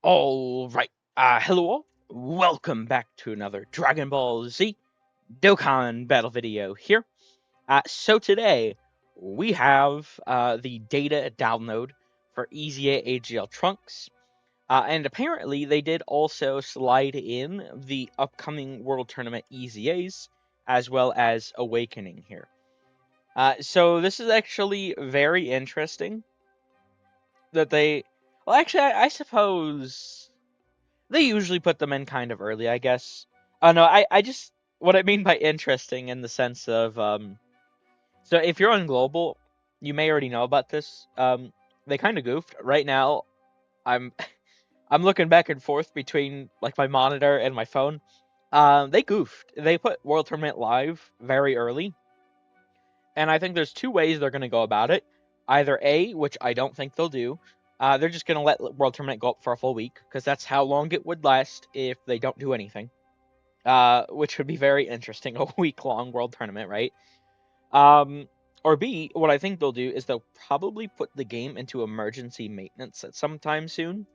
All right. Hello all. Welcome back to another Dragon Ball Z Dokkan battle video here. So today we have the data download for EZA AGL Trunks. And apparently they did also slide in the upcoming World Tournament EZAs as well as Awakening here. So this is actually very interesting that they. Well, actually, I suppose they usually put them in kind of early, I guess. Oh no, I just what I mean by interesting in the sense of so if you're on global, you may already know about this. They kind of goofed. Right now, I'm I'm looking back and forth between like my monitor and my phone. They goofed. They put World Tournament live very early, and I think there's two ways they're going to go about it. Either A, which I don't think they'll do, they're just going to let World Tournament go up for a full week because that's how long it would last if they don't do anything. Which would be very interesting, a week-long World Tournament, right? Or B, what I think they'll do is they'll probably put the game into emergency maintenance at some time soon.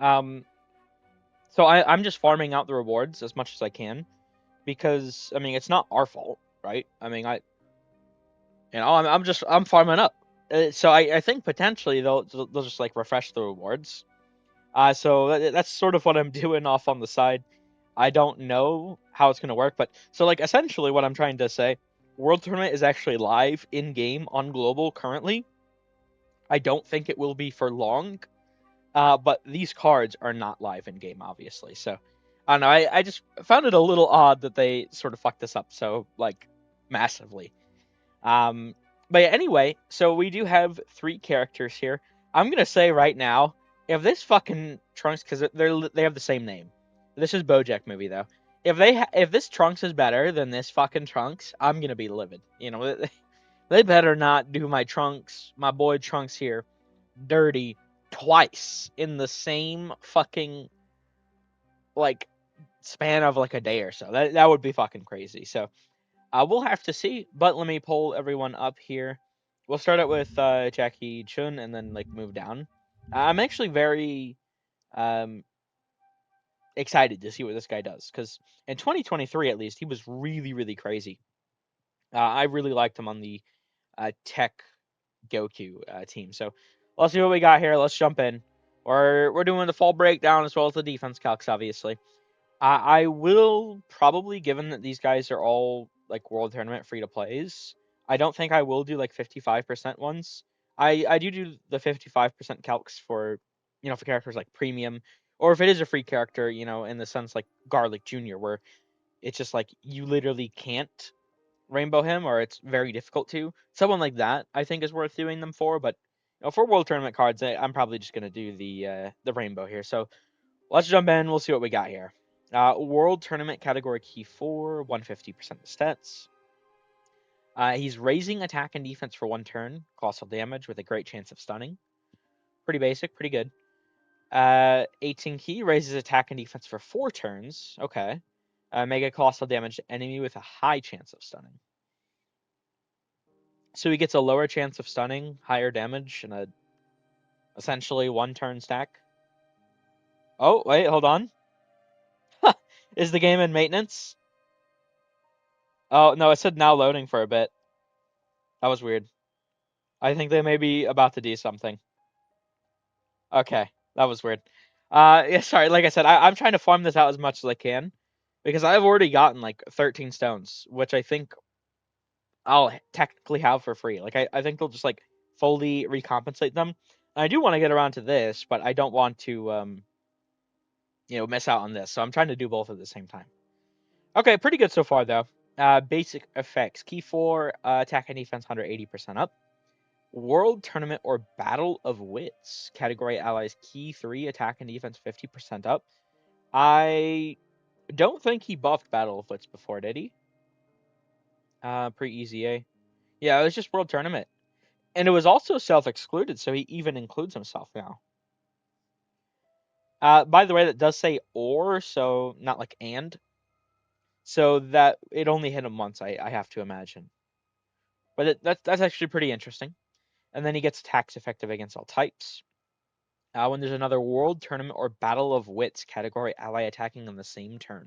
So I'm just farming out the rewards as much as I can because I mean it's not our fault, right? I mean I'm farming up. So I think potentially they'll just like refresh the rewards. So that's sort of what I'm doing off on the side. I don't know how it's going to work, but so like essentially what I'm trying to say, World Tournament is actually live in game on global currently. I don't think it will be for long, but these cards are not live in game, obviously. So I don't know. I just found it a little odd that they sort of fucked this up so like massively. Um, but yeah, anyway, so we do have three characters here. I'm gonna say right now, if this fucking Trunks, because they have the same name. This is BoJack movie though. If this Trunks is better than this fucking Trunks, I'm gonna be livid. You know, they better not do my Trunks, my boy Trunks here, dirty twice in the same fucking like span of like a day or so. That would be fucking crazy. So we'll have to see, but let me pull everyone up here. We'll start out with Jackie Chun and then like move down. I'm actually very um, excited to see what this guy does because in 2023 at least he was really really crazy. I really liked him on the Tech Goku team. So let's see what we got here. Let's jump in. We're doing the fall breakdown as well as the defense calcs, obviously. I will probably, given that these guys are all like World Tournament free to plays, I don't think I will do like 55% ones. I do the 55% calcs for for characters like premium, or if it is a free character, in the sense like Garlic Jr., where it's just like you literally can't rainbow him or it's very difficult to. Someone like that I think is worth doing them for, but for World Tournament cards, I'm probably just gonna do the rainbow here. So let's jump in. We'll see what we got here. World Tournament category key 4, 150% stats. He's raising attack and defense for 1 turn, colossal damage with a great chance of stunning. Pretty basic, pretty good. 18 key raises attack and defense for 4 turns. Okay. Mega colossal damage to enemy with a high chance of stunning. So he gets a lower chance of stunning, higher damage, and a essentially 1 turn stack. Oh, wait, hold on. Is the game in maintenance? Oh, no, it said now loading for a bit. That was weird. I think they may be about to do something. Okay, that was weird. Yeah, sorry. Like I said, I'm trying to farm this out as much as I can because I've already gotten like 13 stones, which I think I'll technically have for free. Like I think they'll just like fully recompensate them. And I do want to get around to this, but I don't want to miss out on this. So I'm trying to do both at the same time. Okay, pretty good so far though. Basic effects: key 4, attack and defense 180% up. World Tournament or Battle of Wits. Category allies key 3, attack and defense 50% up. I don't think he buffed Battle of Wits before, did he? Pre-easy A. Yeah, it was just World Tournament. And it was also self-excluded, so he even includes himself now. By the way, that does say or, so not like and. So that it only hit him once, I have to imagine. But that's actually pretty interesting. And then he gets tax effective against all types. When there's another World Tournament or Battle of Wits category ally attacking on the same turn,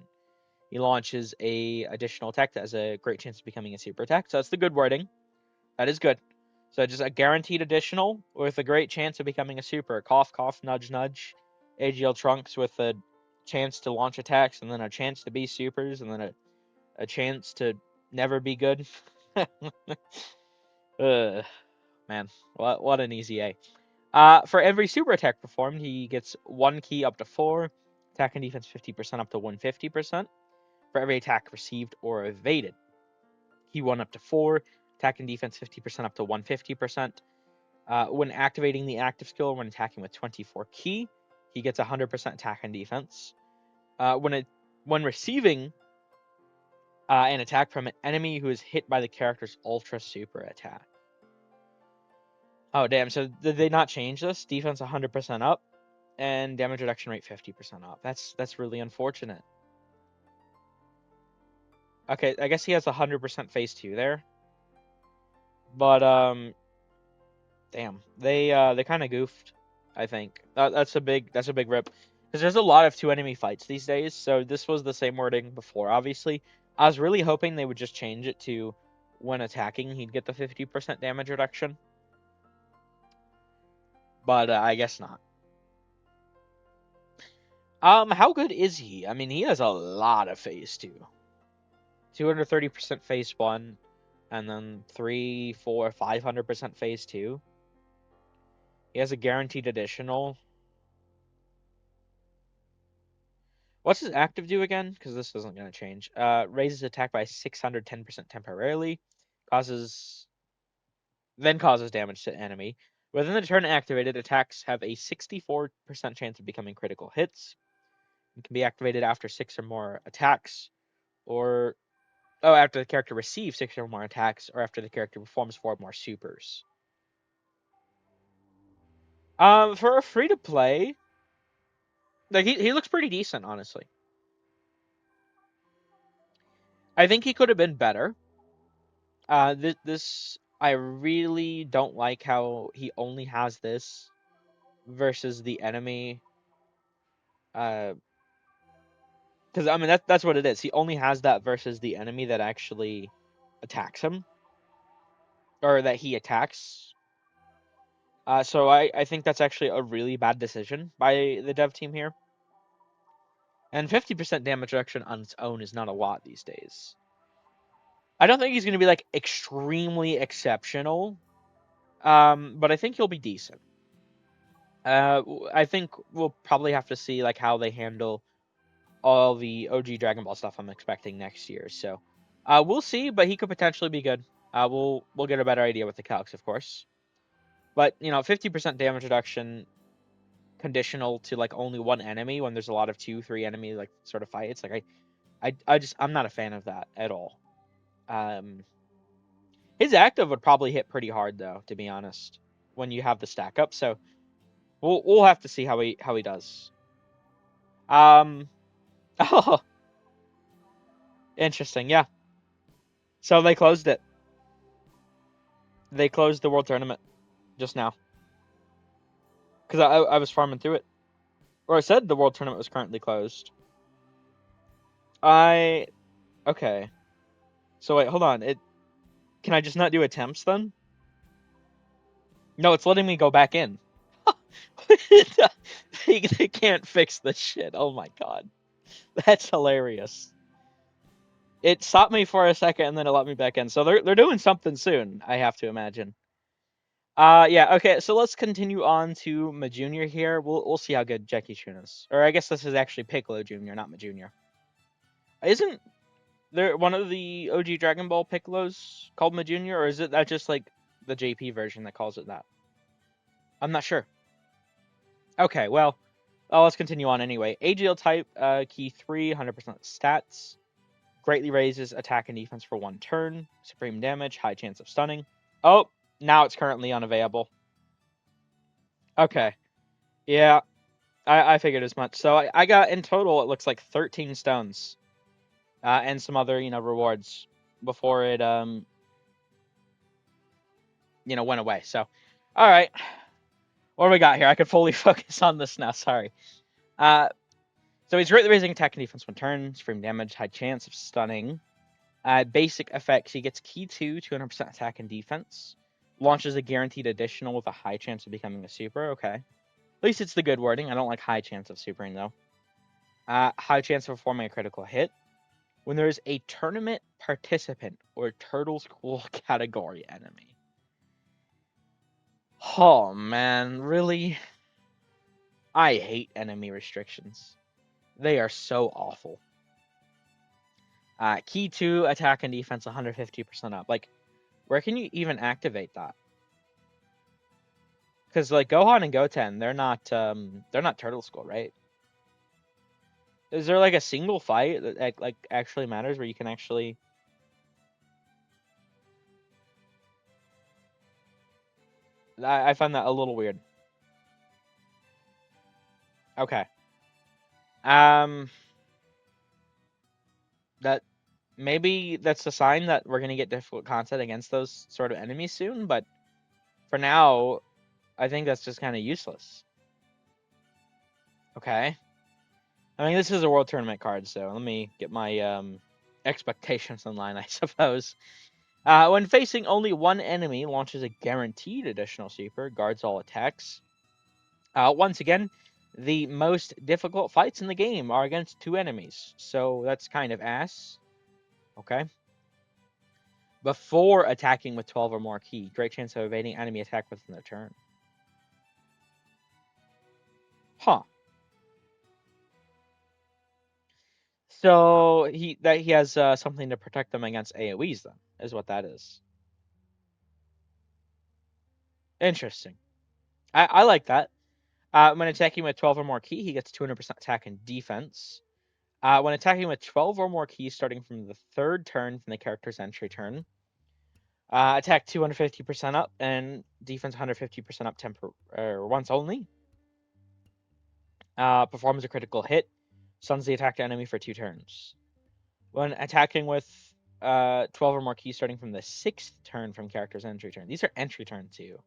he launches a additional attack that has a great chance of becoming a super attack. So that's the good wording. That is good. So just a guaranteed additional with a great chance of becoming a super. Cough, cough, nudge, nudge. AGL Trunks with a chance to launch attacks, and then a chance to be supers, and then a chance to never be good. Man, what an easy A. For every super attack performed, he gets 1 key up to 4, attack and defense 50% up to 150%. For every attack received or evaded, key 1 up to 4, attack and defense 50% up to 150%. When activating the active skill when attacking with 24 key, he gets 100% attack and defense. When receiving an attack from an enemy who is hit by the character's ultra super attack. Oh damn! So did they not change this? Defense 100% up, and damage reduction rate 50% up. That's really unfortunate. Okay, I guess he has 100% phase 2 there. But damn, they kind of goofed. I think that's a big rip, because there's a lot of 2 enemy fights these days. So this was the same wording before. Obviously, I was really hoping they would just change it to when attacking he'd get the 50% damage reduction. But I guess not. How good is he? I mean, he has a lot of phase 2. 230% phase 1, and then 3, 4, 500% phase 2. He has a guaranteed additional. What's his active do again? Because this isn't going to change. Raises attack by 610% temporarily. Then causes damage to enemy. Within the turn activated, attacks have a 64% chance of becoming critical hits. It can be activated after 6 or more attacks, or after the character receives 6 or more attacks, or after the character performs 4 or more supers. For a free to play, like he looks pretty decent, honestly. I think he could have been better. This I really don't like how he only has this versus the enemy. Because I mean that's what it is. He only has that versus the enemy that actually attacks him, or that he attacks. So I think that's actually a really bad decision by the dev team here. And 50% damage reduction on its own is not a lot these days. I don't think he's going to be like extremely exceptional, but I think he'll be decent. I think we'll probably have to see like how they handle all the OG Dragon Ball stuff I'm expecting next year. So we'll see, but he could potentially be good. We'll get a better idea with the calcs, of course. But 50% damage reduction conditional to like only one enemy when there's a lot of 2-3 enemy like sort of fights. Like I'm not a fan of that at all. His active would probably hit pretty hard though, to be honest, when you have the stack up. So we'll have to see how he does. Oh, interesting. Yeah. So they closed it. They closed the World Tournament just now. Because I was farming through it. Or I said the World Tournament was currently closed. Okay. So wait, hold on. Can I just not do attempts then? No, it's letting me go back in. they can't fix this shit. Oh my god. That's hilarious. It stopped me for a second and then it let me back in. So they're doing something soon, I have to imagine. Yeah, okay, so let's continue on to Ma Junior here. We'll see how good Jackie Chun is. Or I guess this is actually Piccolo Jr., not Ma Junior. Isn't there one of the OG Dragon Ball Piccolos called Ma Junior, or is it that just like the JP version that calls it that? I'm not sure. Okay, well, let's continue on anyway. AGL type, key 3, 100% stats. Greatly raises attack and defense for 1 turn. Supreme damage, high chance of stunning. Oh, now it's currently unavailable. Okay. Yeah, I figured as much. So I got, in total, it looks like 13 stones. And some other, rewards before it, went away. So, all right. What do we got here? I could fully focus on this now. Sorry. So he's greatly raising attack and defense when turns, frame damage, high chance of stunning. Basic effects, he gets key 2, 200% attack and defense. Launches a guaranteed additional with a high chance of becoming a super. Okay. At least it's the good wording. I don't like high chance of supering, though. High chance of performing a critical hit. When there is a tournament participant or Turtle School category enemy. Oh, man. Really? I hate enemy restrictions. They are so awful. Key 2, attack and defense 150% up. Like, where can you even activate that? Because like Gohan and Goten, they're not Turtle School, right? Is there like a single fight that like actually matters where you can actually? I find that a little weird. Okay. That maybe that's a sign that we're gonna get difficult content against those sort of enemies soon, but for now, I think that's just kind of useless. Okay. I mean, this is a World Tournament card, so let me get my expectations in line, I suppose. When facing only one enemy, launches a guaranteed additional super, guards all attacks. Once again, the most difficult fights in the game are against 2 enemies, so that's kind of ass. Okay. Before attacking with 12 or more key, great chance of evading enemy attack within the turn. Huh. So he has something to protect them against AoEs then, is what that is. Interesting. I like that. When attacking with 12 or more key, he gets 200% attack and defense. When attacking with 12 or more keys starting from the 3rd turn from the character's entry turn, attack 250% up and defense 150% up once only. Performs a critical hit, stuns the attacked enemy for 2 turns. When attacking with 12 or more keys starting from the 6th turn from character's entry turn. These are entry turn too.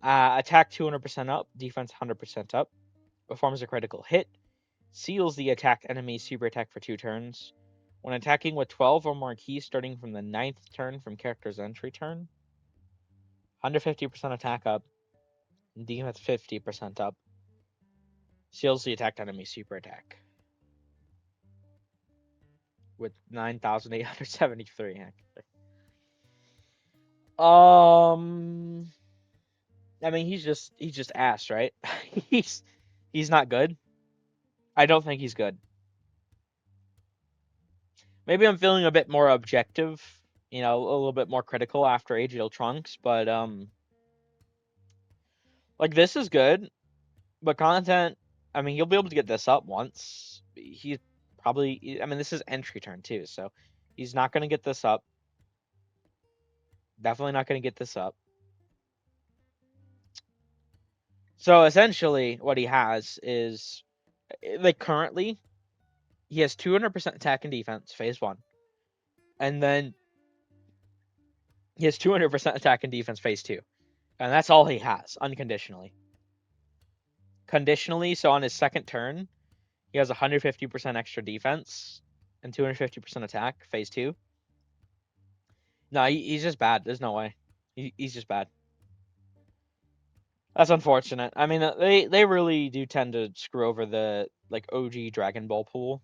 Attack 200% up, defense 100% up. Performs a critical hit, seals the attacked enemy's super attack for 2 turns. When attacking with 12 or more keys starting from the 9th turn from character's entry turn, 150% attack up, defense 50% up, seals the attacked enemy's super attack with 9,873. I mean, he's just ass, right? he's not good. I don't think he's good. Maybe I'm feeling a bit more objective, a little bit more critical after AGL Trunks, but like this is good, but content, I mean, you'll be able to get this up once. He's probably, I mean, this is entry turn too, so he's not going to get this up. Definitely not going to get this up. So essentially, what he has is, like currently, he has 200% attack and defense, phase 1. And then he has 200% attack and defense, phase 2. And that's all he has, unconditionally. Conditionally, so on his 2nd turn, he has 150% extra defense and 250% attack, phase 2. No, he's just bad. There's no way. He's just bad. That's unfortunate. I mean, they really do tend to screw over the like OG Dragon Ball pool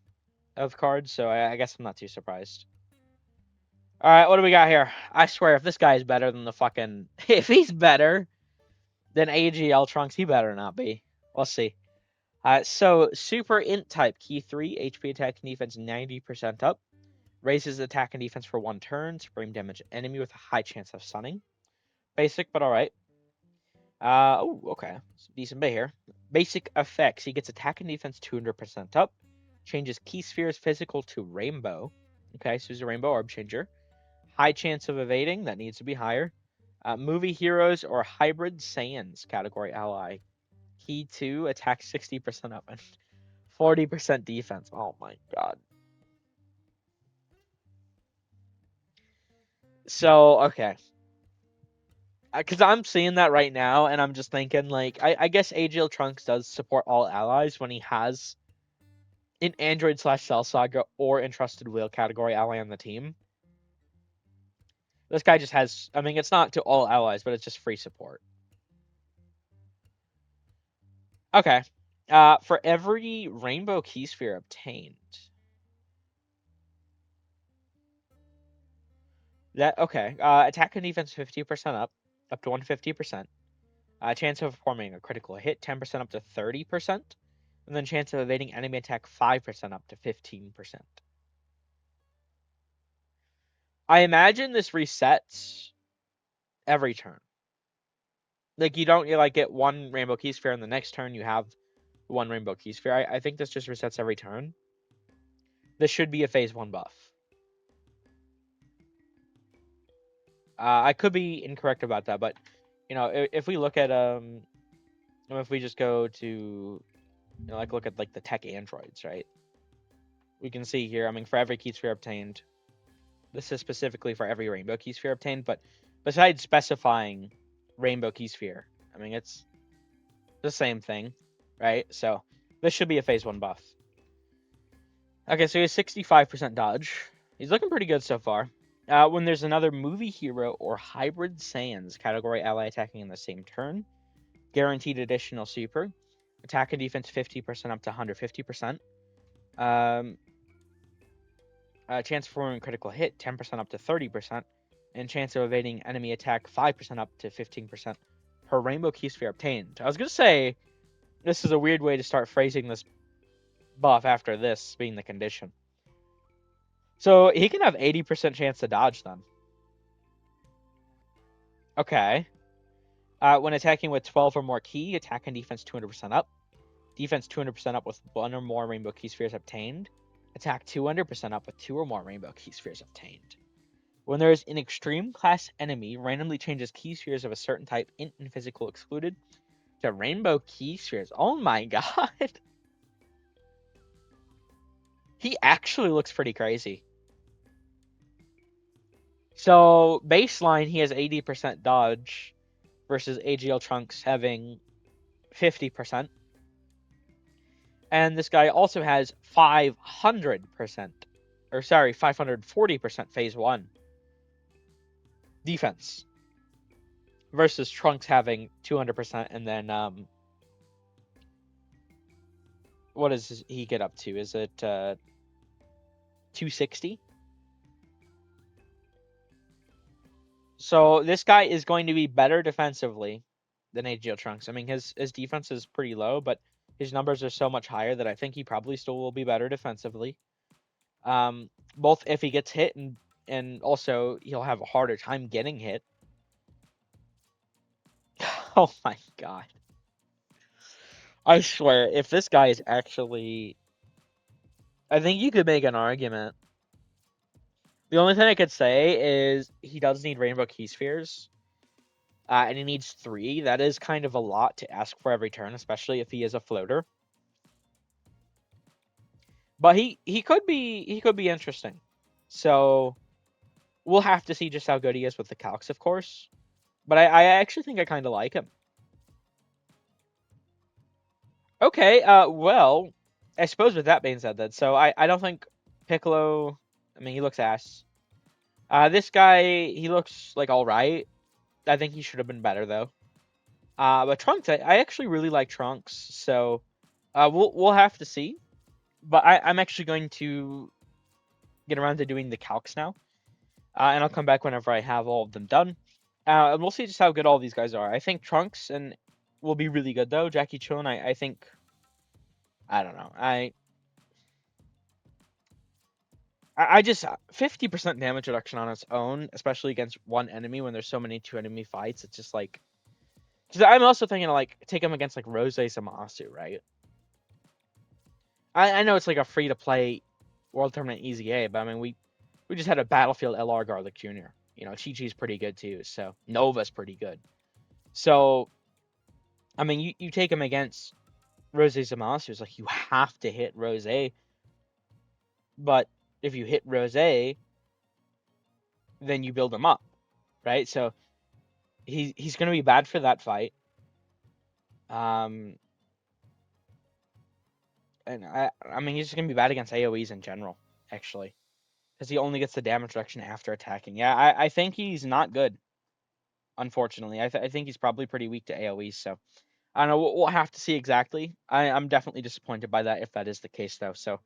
of cards, so I guess I'm not too surprised. All right, what do we got here? I swear, if this guy is better than the fucking... If he's better than AGL Trunks, he better not be. We'll see. So, Super Int type, key 3, HP attack and defense 90% up. Raises attack and defense for 1 turn. Supreme damage enemy with a high chance of stunning. Basic, but alright. Okay. Decent bit here. Basic effects. He gets attack and defense 200% up. Changes key spheres physical to rainbow. Okay, so he's a rainbow orb changer. High chance of evading. That needs to be higher. Movie heroes or hybrid Saiyans category ally. Key 2, attack 60% up and 40% defense. Oh my god. So, okay. Because I'm seeing that right now, and I'm just thinking, like, I guess AGL Trunks does support all allies when he has an Android/Cell Saga or Entrusted Wheel category ally on the team. This guy just has, I mean, it's not to all allies, but it's just free support. Okay. For every Rainbow Key Sphere obtained. Okay. Attack and defense 50% up to 150%. Chance of performing a critical hit 10% up to 30%. And then chance of evading enemy attack 5% up to 15%. I imagine this resets every turn. Like, you don't like get one Rainbow Key Sphere, and the next turn you have one Rainbow Key Sphere. I think this just resets every turn. This should be a phase 1 buff. I could be incorrect about that, but if we look at if we just go to like look at like the tech androids, right? We can see here, I mean, for every key sphere obtained, this is specifically for every rainbow key sphere obtained, but besides specifying rainbow key sphere, I mean, it's the same thing, right? So this should be a phase 1 buff. Okay, so he has 65% dodge. He's looking pretty good so far. When there's another movie hero or hybrid Saiyans category ally attacking in the same turn, guaranteed additional super. Attack and defense 50% up to 150%. Chance of performing critical hit 10% up to 30%. And chance of evading enemy attack 5% up to 15% per rainbow key sphere obtained. I was going to say, this is a weird way to start phrasing this buff after this being the condition. So he can have 80% chance to dodge then. Okay. When attacking with 12 or more key, attack and defense 200% up. Defense 200% up with 1 or more rainbow key spheres obtained. Attack 200% up with 2 or more rainbow key spheres obtained. When there is an extreme class enemy, randomly changes key spheres of a certain type, int and physical excluded, to rainbow key spheres. Oh my god. He actually looks pretty crazy. So, baseline, he has 80% dodge versus AGL Trunks having 50%. And this guy also has 500%, or sorry, 540% phase 1 defense versus Trunks having 200%. And then, what does he get up to? Is it 260? So this guy is going to be better defensively than AGL Trunks. I mean, his defense is pretty low, but his numbers are so much higher that I think he probably still will be better defensively. Both if he gets hit and also he'll have a harder time getting hit. Oh my god. I swear, if this guy is actually... I think you could make an argument. The only thing I could say is he does need rainbow key spheres. And he needs 3. That is kind of a lot to ask for every turn, especially if he is a floater. But he could be interesting. So we'll have to see just how good he is with the calcs, of course. But I actually think I kind of like him. Okay, well, I suppose with that being said, then, so I don't think Piccolo, I mean, he looks ass. This guy, he looks like all right. I think he should have been better though. But Trunks, I actually really like Trunks, so we'll have to see. But I'm actually going to get around to doing the calcs now, and I'll come back whenever I have all of them done. And we'll see just how good all these guys are. I think Trunks and will be really good though. Jackie Chun, I think, I don't know. I just 50% damage reduction on its own, especially against one enemy when there's so many 2 enemy fights. It's just like, because I'm also thinking of like take him against like Rose Zamasu, right? I know it's like a free to play World Tournament Easy A, but I mean we just had a Battlefield LR Garlic Jr. You know, Chi-Chi's pretty good too, so Nova's pretty good. So I mean you take him against Rose Zamasu, it's like you have to hit Rose. But if you hit Rose, then you build him up, right? So He's gonna be bad for that fight. Um, and I mean he's just gonna be bad against AoEs in general, actually, because he only gets the damage reduction after attacking. Yeah, I think he's not good. Unfortunately, I think he's probably pretty weak to AoEs. So I don't know. We'll have to see exactly. I'm definitely disappointed by that if that is the case, though. So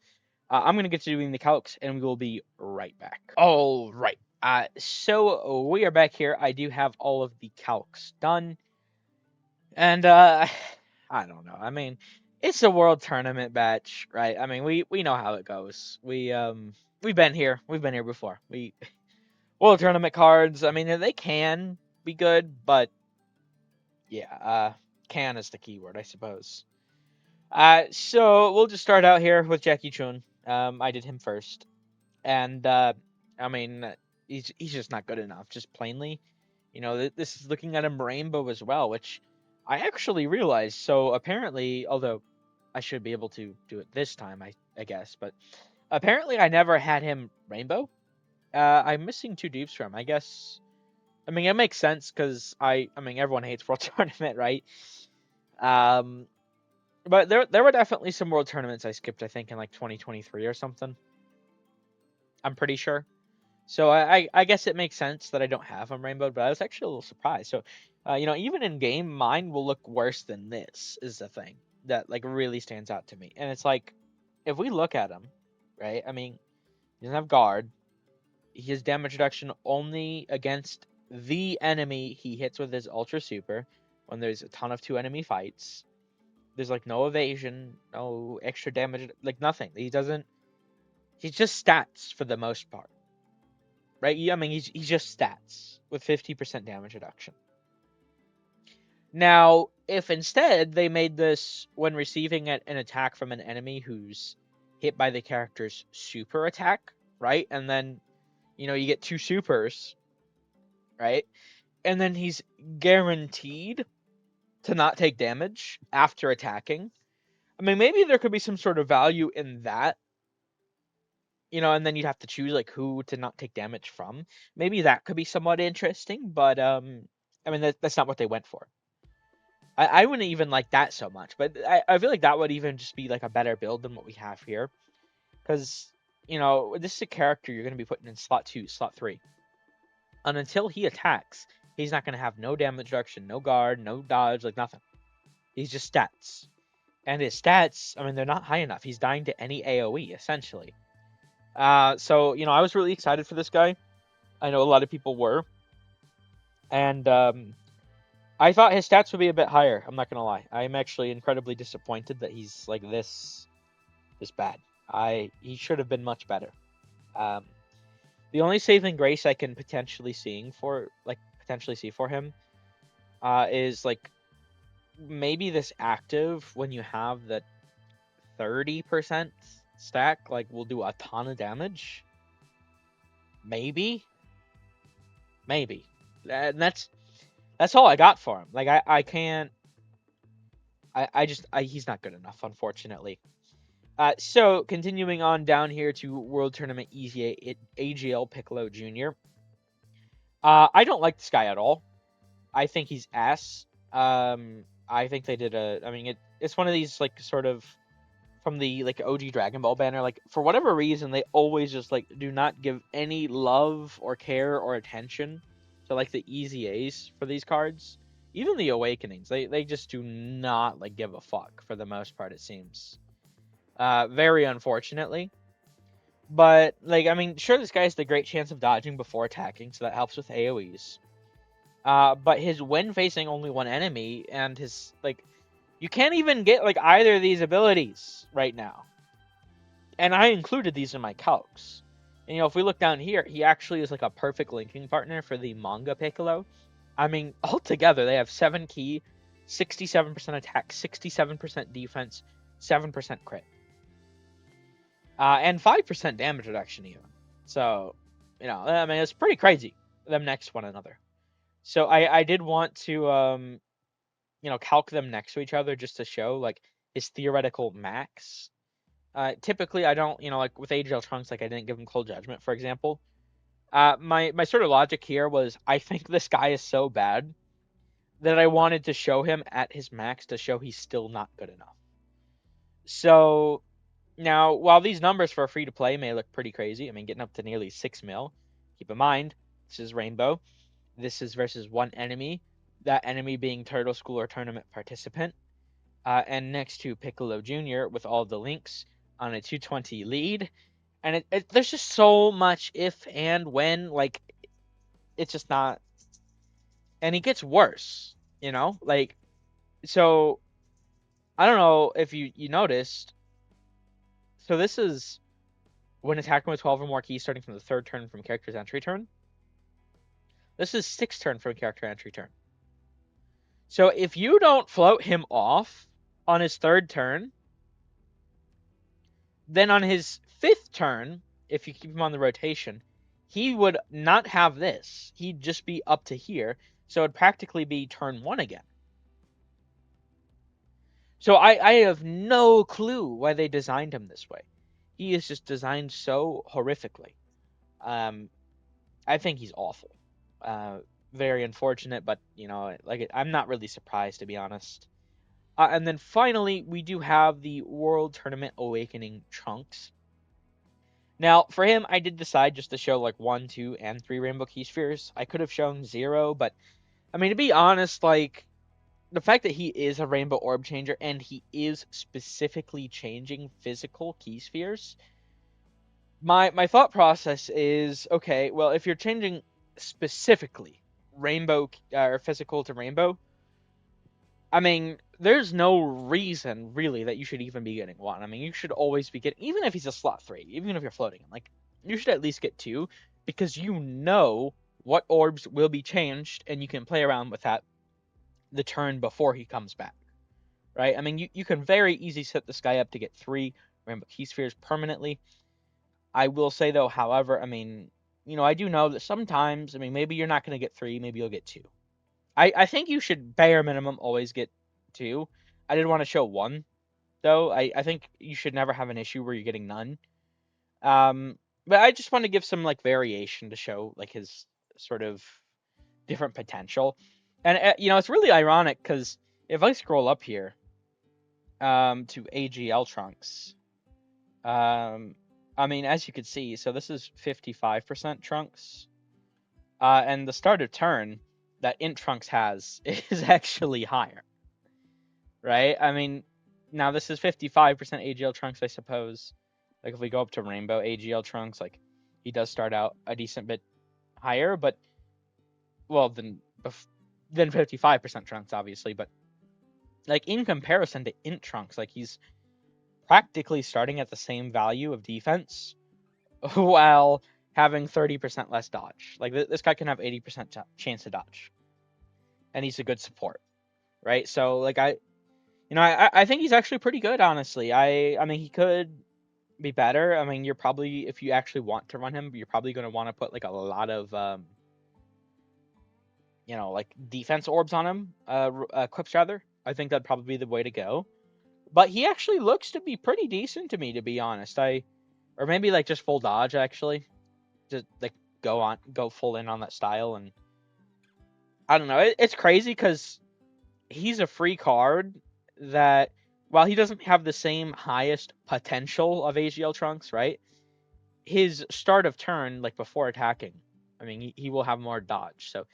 I'm gonna get to doing the calcs, and we will be right back. All right. So we are back here. I do have all of the calcs done, and I don't know. I mean, it's a world tournament batch, right? I mean, we know how it goes. We've been here. We've been here before. We world tournament cards. I mean, they can be good, but yeah, can is the keyword, I suppose. So we'll just start out here with Jackie Chun. I did him first, and I mean, he's just not good enough. Just plainly, this is looking at him rainbow as well, which I actually realized. So apparently, although I should be able to do it this time, I guess, but apparently I never had him rainbow. I'm missing two deeps from him. I guess. I mean, it makes sense because I mean, everyone hates World Tournament, right? Um, but there were definitely some World Tournaments I skipped. I think in like 2023 or something. I'm pretty sure. So I guess it makes sense that I don't have him rainbowed, but I was actually a little surprised. So, even in game, mine will look worse than this. Is the thing that like really stands out to me, and it's like if we look at him, right? I mean, he doesn't have guard. His damage reduction only against the enemy he hits with his ultra super when there's a ton of two enemy fights. There's like no evasion, no extra damage, like nothing. He doesn't. He's just stats for the most part, right? I mean, he's just stats with 50% damage reduction. Now, if instead they made this when receiving an attack from an enemy who's hit by the character's super attack, right? And then, you get two supers, right? And then he's guaranteed to not take damage after attacking. I mean, maybe there could be some sort of value in that, and then you'd have to choose like who to not take damage from. Maybe that could be somewhat interesting, but I mean that's not what they went for. I wouldn't even like that so much, but I feel like that would even just be like a better build than what we have here, because this is a character you're going to be putting in slot 2, slot 3, and until he attacks, he's not going to have no damage reduction, no guard, no dodge, like nothing. He's just stats. And his stats, I mean, they're not high enough. He's dying to any AoE, essentially. So, I was really excited for this guy. I know a lot of people were. And I thought his stats would be a bit higher. I'm not going to lie. I'm actually incredibly disappointed that he's like this bad. He should have been much better. The only saving grace I can potentially see for him is like maybe this active when you have the 30% stack, like will do a ton of damage. Maybe. And that's all I got for him. Like I can't. He's not good enough, unfortunately. So continuing on down here to World Tournament Easy AGL Piccolo JR. I don't like this guy at all. I think he's ass. I think they did I mean, it's one of these like sort of from the like OG Dragon Ball banner. Like for whatever reason, they always just like do not give any love or care or attention to like the easy A's for these cards. Even the Awakenings, they just do not like give a fuck for the most part. It seems, very unfortunately. But like I mean, sure, this guy has the great chance of dodging before attacking, so that helps with AOE's. But his when facing only one enemy and his like you can't even get like either of these abilities right now. And I included these in my calcs. And if we look down here, he actually is like a perfect linking partner for the manga Piccolo. I mean, altogether they have 7 key, 67% attack, 67% defense, 7% crit. And 5% damage reduction even. So, I mean, it's pretty crazy, them next to one another. So I did want to, calc them next to each other just to show, like, his theoretical max. Typically, I don't, like, with AGL Trunks, like, I didn't give him Cold Judgment, for example. My sort of logic here was, I think this guy is so bad that I wanted to show him at his max to show he's still not good enough. So now, while these numbers for free to play may look pretty crazy, I mean, getting up to nearly 6 mil, keep in mind, this is Rainbow. This is versus one enemy, that enemy being Turtle School or tournament participant. And next to Piccolo Jr. with all the links on a 220 lead. And there's just so much if and when, like, it's just not. And it gets worse, you know? Like, so, I don't know if you noticed. So this is when attacking with 12 or more keys starting from the third turn from character's entry turn. This is sixth turn from character entry turn. So if you don't float him off on his third turn, then on his fifth turn, if you keep him on the rotation, he would not have this. He'd just be up to here. So it'd practically be turn one again. So I have no clue why they designed him this way. He is just designed so horrifically. I think he's awful. Very unfortunate, but like I'm not really surprised, to be honest. And then finally, we do have the World Tournament Awakening Trunks. Now, for him, I did decide just to show like 1, 2, and 3 Rainbow Key Spheres. I could have shown 0, but I mean, to be honest, like the fact that he is a Rainbow Orb Changer and he is specifically changing physical Key Spheres, my thought process is, okay, well, if you're changing specifically Rainbow or physical to Rainbow, I mean, there's no reason really that you should even be getting 1. I mean, you should always be getting, even if he's a slot 3, even if you're floating him, like you should at least get 2 because you know what orbs will be changed and you can play around with that the turn before he comes back, right? I mean, you can very easily set this guy up to get 3 Rainbow Key Spheres permanently. I will say though, however, I mean, I do know that sometimes, I mean, maybe you're not going to get 3, maybe you'll get 2. I think you should bare minimum always get 2. I did want to show 1 though. I think you should never have an issue where you're getting none. But I just want to give some like variation to show like his sort of different potential. And it's really ironic because if I scroll up here to AGL Trunks, I mean, as you can see, so this is 55% Trunks. And the start of turn that INT Trunks has is actually higher, right? I mean, now this is 55% AGL Trunks, I suppose. Like if we go up to Rainbow AGL Trunks, like he does start out a decent bit higher, but well, than 55% Trunks, obviously. But like in comparison to INT Trunks, like he's practically starting at the same value of defense while having 30% less dodge. Like this guy can have 80% chance to dodge, and he's a good support, right? So like I think he's actually pretty good, honestly. I mean he could be better. I mean you're probably, if you actually want to run him, you're probably going to want to put like a lot of like defense orbs on him, clips rather. I think that'd probably be the way to go. But he actually looks to be pretty decent to me, to be honest. Or maybe like just full dodge actually, just like go full in on that style. And I don't know, it's crazy because he's a free card that, while he doesn't have the same highest potential of AGL Trunks, right? His start of turn, like before attacking, I mean, he will have more dodge. So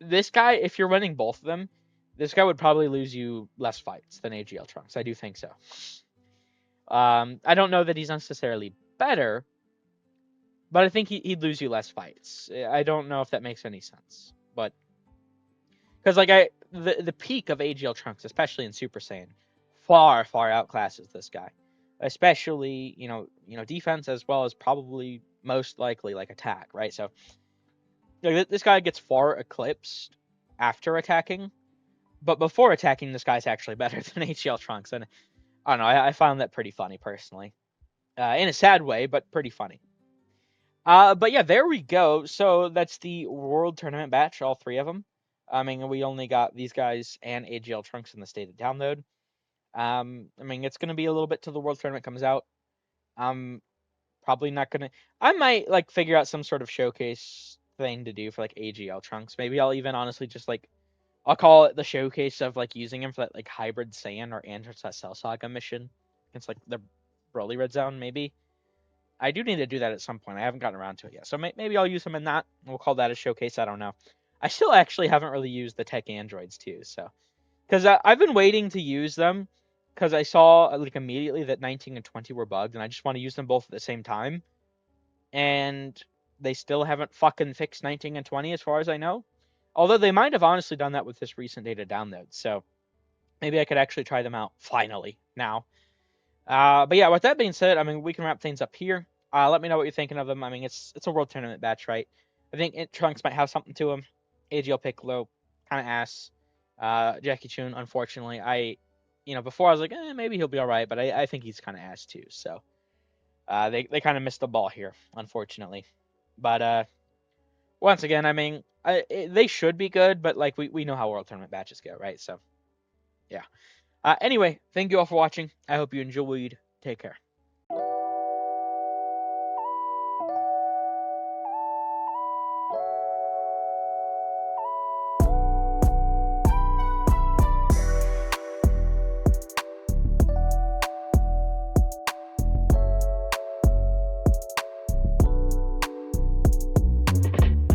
this guy, if you're running both of them, this guy would probably lose you less fights than AGL Trunks. I do think so. I don't know that he's necessarily better, but I think he'd lose you less fights. I don't know if that makes any sense, but because like the peak of AGL Trunks, especially in Super Saiyan, far outclasses this guy, especially defense as well as probably most likely like attack, right? So like, this guy gets far eclipsed after attacking, but before attacking, this guy's actually better than AGL Trunks, and I don't know, I found that pretty funny personally, in a sad way, but pretty funny. But yeah, there we go. So that's the World Tournament batch, all 3 of them. I mean, we only got these guys and AGL Trunks in the stated download. I mean, it's gonna be a little bit till the World Tournament comes out. I'm probably not gonna. I might like figure out some sort of showcase thing to do for like AGL Trunks. Maybe I'll even honestly just like I'll call it the showcase of like using him for that like hybrid Saiyan or Androsat Cell Saga mission. It's like the Broly Red Zone, maybe. I do need to do that at some point. I haven't gotten around to it yet. So maybe I'll use him in that. We'll call that a showcase. I don't know. I still actually haven't really used the tech androids too. So because I've been waiting to use them because I saw like immediately that 19 and 20 were bugged, and I just want to use them both at the same time. And they still haven't fucking fixed 19 and 20 as far as I know. Although they might have honestly done that with this recent data download. So maybe I could actually try them out finally now. But yeah, with that being said, I mean, we can wrap things up here. Let me know what you're thinking of them. I mean, it's a world tournament batch, right? I think INT Trunks might have something to him. AGL Piccolo, kind of ass. Jackie Chun, unfortunately, before I was like, maybe he'll be all right, but I think he's kind of ass too. So they kind of missed the ball here, unfortunately. But once again, I mean, they should be good, but like we know how world tournament batches go, right? So yeah. Anyway, thank you all for watching. I hope you enjoyed. Take care.